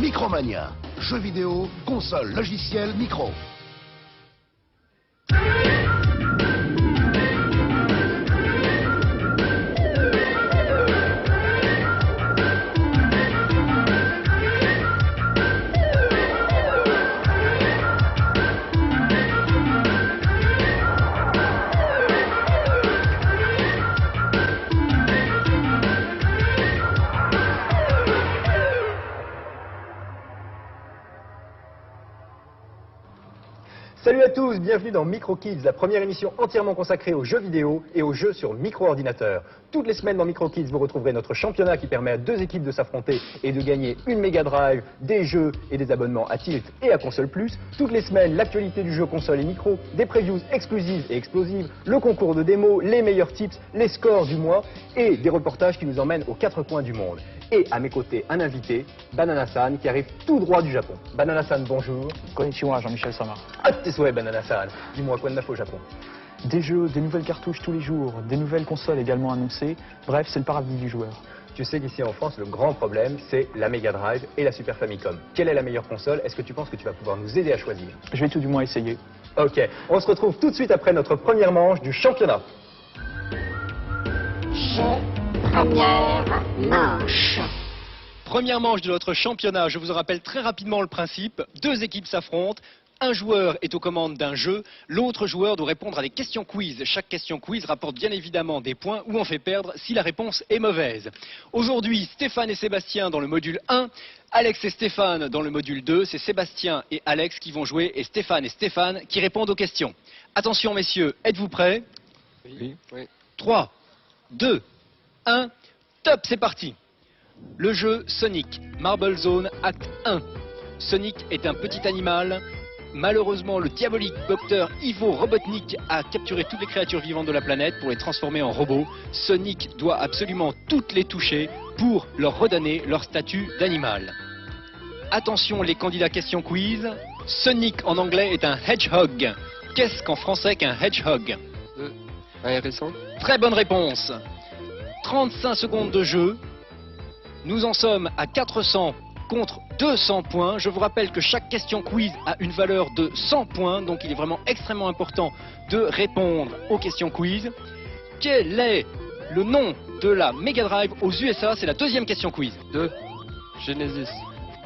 Micromania. Jeux vidéo, console, logiciel, micro. Salut à tous, bienvenue dans Micro Kids, la première émission entièrement consacrée aux jeux vidéo et aux jeux sur micro-ordinateur. Toutes les semaines dans Micro Kids, vous retrouverez notre championnat qui permet à deux équipes de s'affronter et de gagner une Mega Drive, des jeux et des abonnements à Tilt et à Console Plus. Toutes les semaines, l'actualité du jeu console et micro, des previews exclusives et explosives, le concours de démos, les meilleurs tips, les scores du mois et des reportages qui nous emmènent aux quatre coins du monde. Et à mes côtés, un invité, Banana-san, qui arrive tout droit du Japon. Banana-san, bonjour. Konnichiwa, Jean-Michel Sama. À tes souhaits, Banana-san. Dis-moi, quoi de neuf au Japon? Des jeux, des nouvelles cartouches tous les jours, des nouvelles consoles également annoncées. Bref, c'est le paradis du joueur. Tu sais qu'ici en France, le grand problème, c'est la Mega Drive et la Super Famicom. Quelle est la meilleure console? Est-ce que tu penses que tu vas pouvoir nous aider à choisir? Je vais tout du moins essayer. Ok, on se retrouve tout de suite après notre première manche du championnat. Première manche. Première manche de notre championnat, je vous rappelle très rapidement le principe. Deux équipes s'affrontent, un joueur est aux commandes d'un jeu, l'autre joueur doit répondre à des questions quiz. Chaque question quiz rapporte bien évidemment des points ou en fait perdre si la réponse est mauvaise. Aujourd'hui, Stéphane et Sébastien dans le module 1, Alex et Stéphane dans le module 2, c'est Sébastien et Alex qui vont jouer et Stéphane qui répondent aux questions. Attention messieurs, êtes-vous prêts? Oui. 3, 2, 1, top, c'est parti. Le jeu Sonic, Marble Zone, acte 1. Sonic est un petit animal. Malheureusement, le diabolique docteur Ivo Robotnik a capturé toutes les créatures vivantes de la planète pour les transformer en robots. Sonic doit absolument toutes les toucher pour leur redonner leur statut d'animal. Attention les candidats questions quiz. Sonic en anglais est un hedgehog. Qu'est-ce qu'en français qu'un hedgehog? Un hérisson. Très bonne réponse. 35 secondes de jeu. Nous en sommes à 400 contre 200 points. Je vous rappelle que chaque question quiz a une valeur de 100 points, donc il est vraiment extrêmement important de répondre aux questions quiz. Quel est le nom de la Mega Drive aux USA? C'est la deuxième question quiz. De Genesis.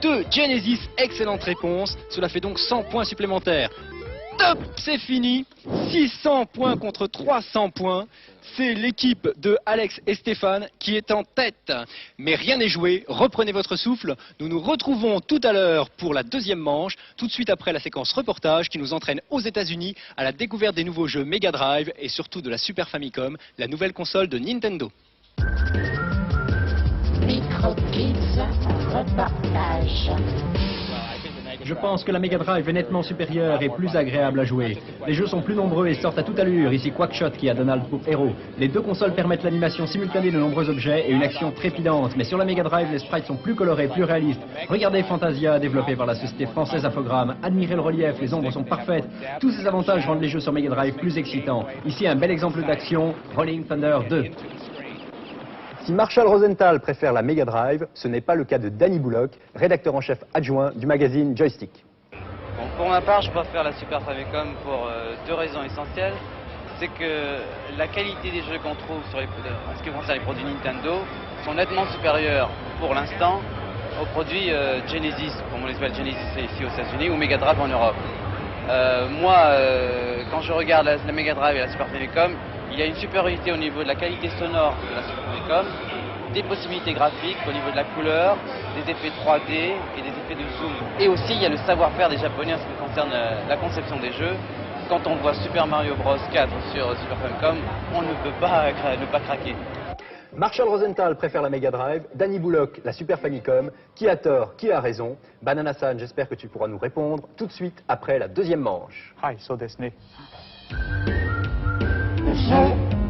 De Genesis, excellente réponse. Cela fait donc 100 points supplémentaires. Top, c'est fini. 600 points contre 300 points. C'est l'équipe de Alex et Stéphane qui est en tête. Mais rien n'est joué, reprenez votre souffle. Nous nous retrouvons tout à l'heure pour la deuxième manche, tout de suite après la séquence reportage qui nous entraîne aux États-Unis à la découverte des nouveaux jeux Mega Drive et surtout de la Super Famicom, la nouvelle console de Nintendo. Micro Kids, reportage. Je pense que la Mega Drive est nettement supérieure et plus agréable à jouer. Les jeux sont plus nombreux et sortent à toute allure. Ici Quackshot qui a Donald pour héros. Les deux consoles permettent l'animation simultanée de nombreux objets et une action trépidante. Mais sur la Mega Drive, les sprites sont plus colorés, plus réalistes. Regardez Fantasia, développé par la société française Infogrames. Admirez le relief, les ombres sont parfaites. Tous ces avantages rendent les jeux sur Mega Drive plus excitants. Ici un bel exemple d'action, Rolling Thunder 2. Si Marshall Rosenthal préfère la Mega Drive, ce n'est pas le cas de Danny Bullock, rédacteur en chef adjoint du magazine Joystick. Bon, pour ma part, je préfère la Super Famicom pour deux raisons essentielles. C'est que la qualité des jeux qu'on trouve sur en ce qui concerne les produits Nintendo sont nettement supérieurs pour l'instant aux produits Genesis, comme on les appelle Genesis ici aux États-Unis, ou Mega Drive en Europe. Quand je regarde la Mega Drive et la Super Famicom, il y a une supériorité au niveau de la qualité sonore de la Super Famicom, des possibilités graphiques au niveau de la couleur, des effets 3D et des effets de zoom. Et aussi, il y a le savoir-faire des Japonais en ce qui concerne la conception des jeux. Quand on voit Super Mario Bros 4 sur Super Famicom, on ne peut pas ne pas craquer. Marshall Rosenthal préfère la Mega Drive, Danny Bullock la Super Famicom. Qui a tort, qui a raison? Banana-san, j'espère que tu pourras nous répondre tout de suite après la deuxième manche. Hi, so Disney.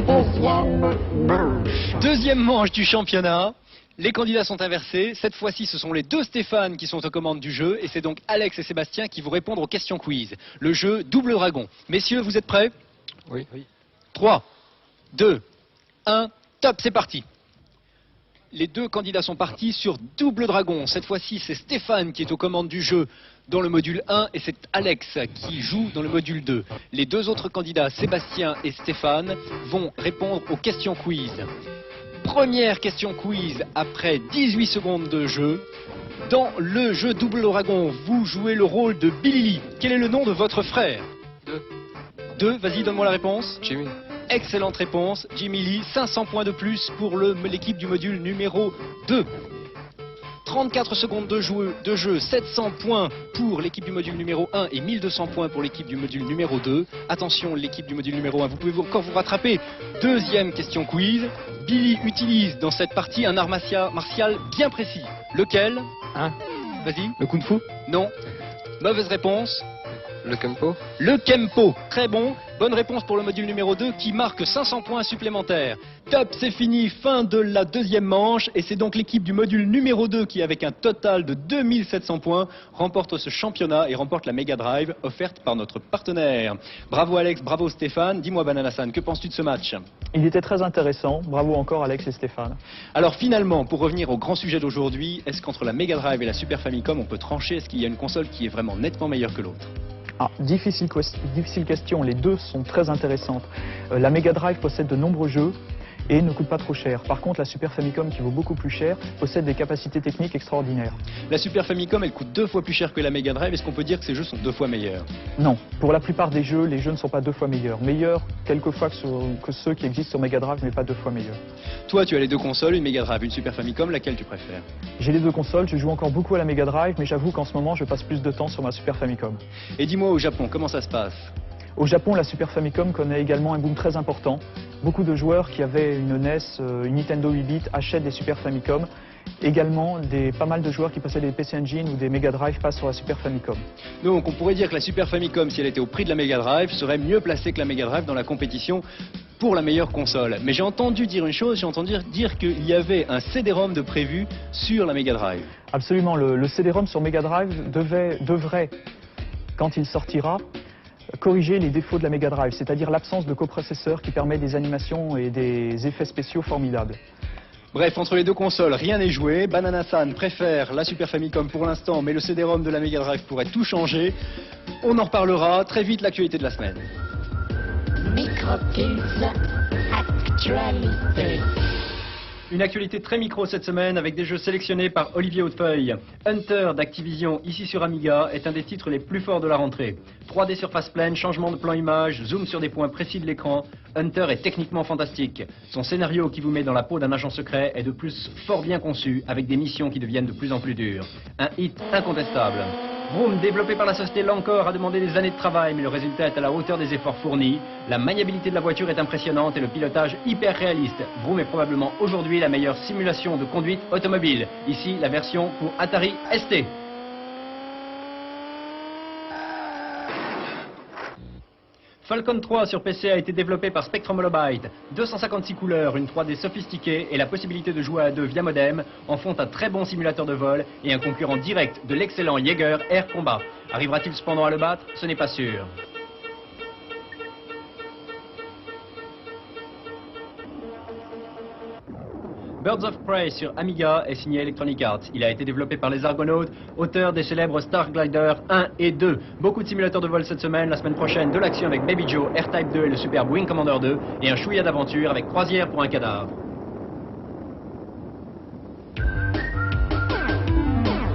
Deuxième manche. Deuxième manche du championnat. Les candidats sont inversés. Cette fois-ci, ce sont les deux Stéphane qui sont aux commandes du jeu. Et c'est donc Alex et Sébastien qui vous répondent aux questions quiz. Le jeu Double Dragon. Messieurs, vous êtes prêts? Oui. 3, 2, 1, top, c'est parti. Les deux candidats sont partis sur Double Dragon. Cette fois-ci, c'est Stéphane qui est aux commandes du jeu dans le module 1 et c'est Alex qui joue dans le module 2. Les deux autres candidats, Sébastien et Stéphane, vont répondre aux questions quiz. Première question quiz après 18 secondes de jeu. Dans le jeu Double Dragon, vous jouez le rôle de Billy. Quel est le nom de votre frère? 2. Vas-y, donne-moi la réponse. Jimmy. Excellente réponse, Jimmy Lee. 500 points de plus pour l'équipe du module numéro 2. 34 secondes de jeu, 700 points pour l'équipe du module numéro 1 et 1200 points pour l'équipe du module numéro 2. Attention, l'équipe du module numéro 1, vous pouvez encore vous rattraper. Deuxième question quiz. Billy utilise dans cette partie un art martial bien précis. Lequel? Vas-y. Le kung-fu? Non. Mauvaise réponse. Le Kempo. Le Kempo, très bon. Bonne réponse pour le module numéro 2 qui marque 500 points supplémentaires. Top, c'est fini, fin de la deuxième manche. Et c'est donc l'équipe du module numéro 2 qui, avec un total de 2700 points, remporte ce championnat et remporte la Mega Drive offerte par notre partenaire. Bravo Alex, bravo Stéphane. Dis-moi Banana-san, que penses-tu de ce match? Il était très intéressant. Bravo encore Alex et Stéphane. Alors finalement, pour revenir au grand sujet d'aujourd'hui, est-ce qu'entre la Mega Drive et la Super Famicom, on peut trancher? Est-ce qu'il y a une console qui est vraiment nettement meilleure que l'autre? Difficile question, les deux sont très intéressantes. La Mega Drive possède de nombreux jeux et ne coûte pas trop cher. Par contre, la Super Famicom, qui vaut beaucoup plus cher, possède des capacités techniques extraordinaires. La Super Famicom, elle coûte 2 fois plus cher que la Mega Drive. Est-ce qu'on peut dire que ces jeux sont 2 fois meilleurs? Non, pour la plupart des jeux, les jeux ne sont pas 2 fois meilleurs. Meilleurs quelquefois que ceux qui existent sur Mega Drive, mais pas 2 fois meilleurs. Toi, tu as les deux consoles, une Mega Drive, une Super Famicom, laquelle tu préfères? J'ai les deux consoles, je joue encore beaucoup à la Mega Drive, mais j'avoue qu'en ce moment, je passe plus de temps sur ma Super Famicom. Et dis-moi, au Japon, comment ça se passe? Au Japon, la Super Famicom connaît également un boom très important. Beaucoup de joueurs qui avaient une NES, une Nintendo 8 bits achètent des Super Famicom. Également, pas mal de joueurs qui possèdent des PC Engine ou des Mega Drive passent sur la Super Famicom. Donc on pourrait dire que la Super Famicom, si elle était au prix de la Mega Drive, serait mieux placée que la Mega Drive dans la compétition pour la meilleure console. Mais j'ai entendu dire une chose, j'ai entendu dire qu'il y avait un CD-ROM de prévu sur la Mega Drive. Absolument, le CD-ROM sur Mega Drive devrait, quand il sortira, corriger les défauts de la Mega Drive, c'est-à-dire l'absence de coprocesseur qui permet des animations et des effets spéciaux formidables. Bref, entre les deux consoles, rien n'est joué. Banana-san préfère la Super Famicom pour l'instant, mais le CD-ROM de la Mega Drive pourrait tout changer. On en reparlera très vite, l'actualité de la semaine. Microkids Actualité. Une actualité très micro cette semaine avec des jeux sélectionnés par Olivier Hautefeuille. Hunter d'Activision, ici sur Amiga, est un des titres les plus forts de la rentrée. 3D surface pleine, changement de plan image, zoom sur des points précis de l'écran. Hunter est techniquement fantastique. Son scénario qui vous met dans la peau d'un agent secret est de plus fort bien conçu, avec des missions qui deviennent de plus en plus dures. Un hit incontestable. Vroom, développé par la société Lancor, a demandé des années de travail, mais le résultat est à la hauteur des efforts fournis. La maniabilité de la voiture est impressionnante et le pilotage hyper réaliste. Vroom est probablement aujourd'hui la meilleure simulation de conduite automobile. Ici, la version pour Atari ST. Falcon 3 sur PC a été développé par Spectrum Holobyte. 256 couleurs, une 3D sophistiquée et la possibilité de jouer à deux via modem en font un très bon simulateur de vol et un concurrent direct de l'excellent Jaeger Air Combat. Arrivera-t-il cependant à le battre? Ce n'est pas sûr. Birds of Prey sur Amiga est signé Electronic Arts. Il a été développé par les Argonautes, auteurs des célèbres Starglider 1 et 2. Beaucoup de simulateurs de vol cette semaine. La semaine prochaine, de l'action avec Baby Joe, R-Type 2 et le superbe Wing Commander 2. Et un chouïa d'aventure avec croisière pour un cadavre.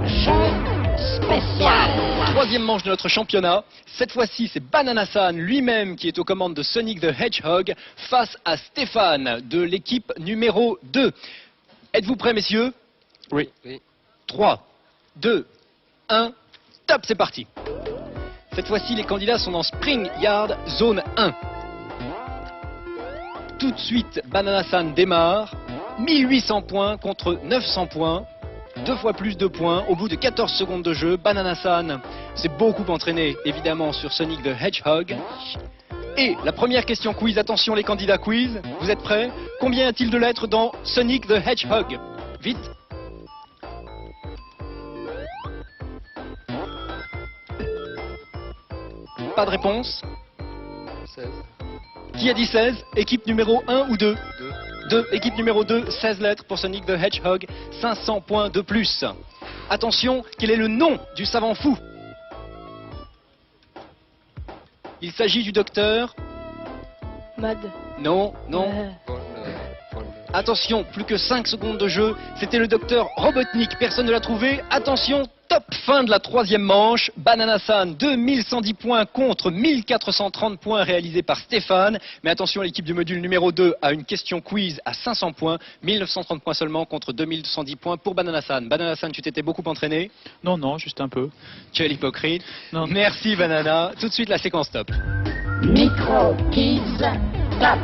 Jeu spécial. Troisième manche de notre championnat. Cette fois-ci, c'est Banana-san lui-même qui est aux commandes de Sonic the Hedgehog face à Stéphane de l'équipe numéro 2. Êtes-vous prêts, messieurs? Oui. 3, 2, 1, top, c'est parti. Cette fois-ci, les candidats sont dans Spring Yard, zone 1. Tout de suite, Banana-san démarre. 1800 points contre 900 points. 2 fois plus de points. Au bout de 14 secondes de jeu, Banana-san s'est beaucoup entraîné, évidemment, sur Sonic the Hedgehog. Et la première question quiz, attention les candidats quiz, vous êtes prêts? Combien y a-t-il de lettres dans Sonic the Hedgehog? Vite. Pas de réponse. 16. Qui a dit 16? Équipe numéro 1 ou 2? 2. 2. Équipe numéro 2, 16 lettres pour Sonic the Hedgehog, 500 points de plus. Attention, quel est le nom du savant fou? Il s'agit du docteur... Mad. Non, non. Attention, plus que 5 secondes de jeu. C'était le docteur Robotnik, personne ne l'a trouvé. Attention, top, fin de la troisième manche. Banana-san, 2110 points contre 1430 points réalisés par Stéphane. Mais attention, l'équipe du module numéro 2 a une question quiz à 500 points. 1930 points seulement contre 2210 points pour Banana-san. Banana-san, tu t'étais beaucoup entraîné? Non, non, juste un peu. Quel hypocrite. Non. Merci Banana. Tout de suite la séquence top. Micro Kids Top.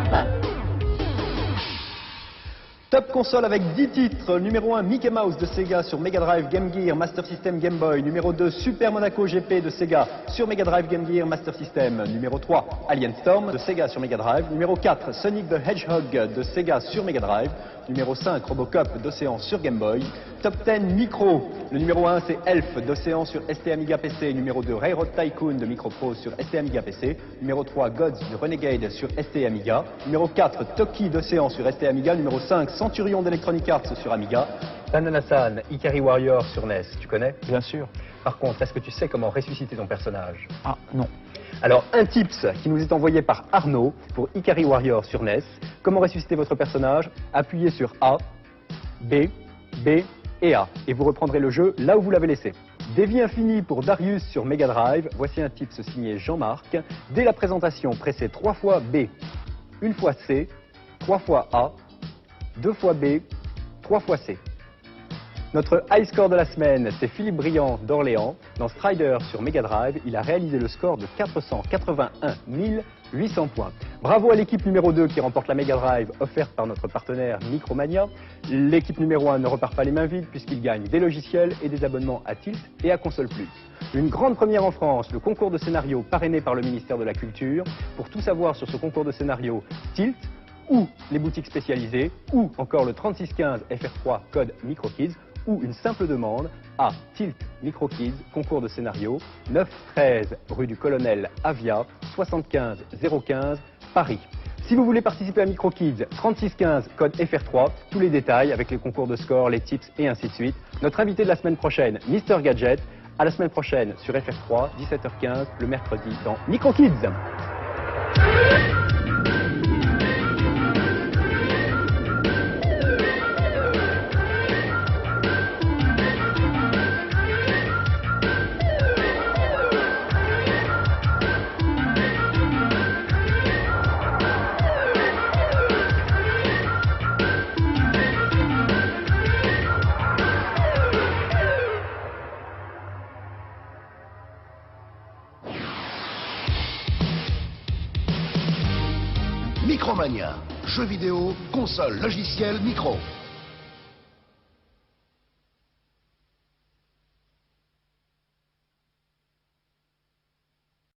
Top console avec 10 titres. Numéro 1, Mickey Mouse de Sega sur Mega Drive, Game Gear, Master System, Game Boy. Numéro 2, Super Monaco GP de Sega sur Mega Drive, Game Gear, Master System. Numéro 3, Alien Storm de Sega sur Mega Drive. Numéro 4, Sonic the Hedgehog de Sega sur Mega Drive. Numéro 5, Robocop d'Océan sur Game Boy. Top 10 Micro. Le numéro 1, c'est Elf d'Océan sur ST Amiga PC. Numéro 2, Railroad Tycoon de Micropro sur ST Amiga PC. Numéro 3, Gods de Renegade sur ST Amiga. Numéro 4, Toki d'Océan sur ST Amiga. Numéro 5, Centurion d'Electronic Arts sur Amiga. Banana-san, Ikari Warrior sur NES, tu connais? Bien sûr. Par contre, est-ce que tu sais comment ressusciter ton personnage? Ah, non. Alors, un tips qui nous est envoyé par Arnaud pour Ikari Warrior sur NES. Comment ressusciter votre personnage? Appuyez sur A, B, B et A. Et vous reprendrez le jeu là où vous l'avez laissé. Dévi infini pour Darius sur Mega Drive. Voici un tips signé Jean-Marc. Dès la présentation, pressez 3 fois B, 1 fois C, 3 fois A, 2 fois B, 3 fois C. Notre high score de la semaine, c'est Philippe Briand d'Orléans. Dans Strider sur Mega Drive, il a réalisé le score de 481 800 points. Bravo à l'équipe numéro 2 qui remporte la Mega Drive offerte par notre partenaire Micromania. L'équipe numéro 1 ne repart pas les mains vides puisqu'il gagne des logiciels et des abonnements à Tilt et à Console Plus. Une grande première en France, le concours de scénario parrainé par le ministère de la Culture. Pour tout savoir sur ce concours de scénario, Tilt, ou les boutiques spécialisées, ou encore le 3615 FR3 code MicroKids, ou une simple demande à Tilt MicroKids, concours de scénario, 913 rue du Colonel Avia, 75 015 Paris. Si vous voulez participer à MicroKids, 3615 code FR3, tous les détails avec les concours de score, les tips et ainsi de suite. Notre invité de la semaine prochaine, Mister Gadget. À la semaine prochaine sur FR3, 17h15, le mercredi dans MicroKids. Micromania, jeux vidéo, console, logiciel, micro.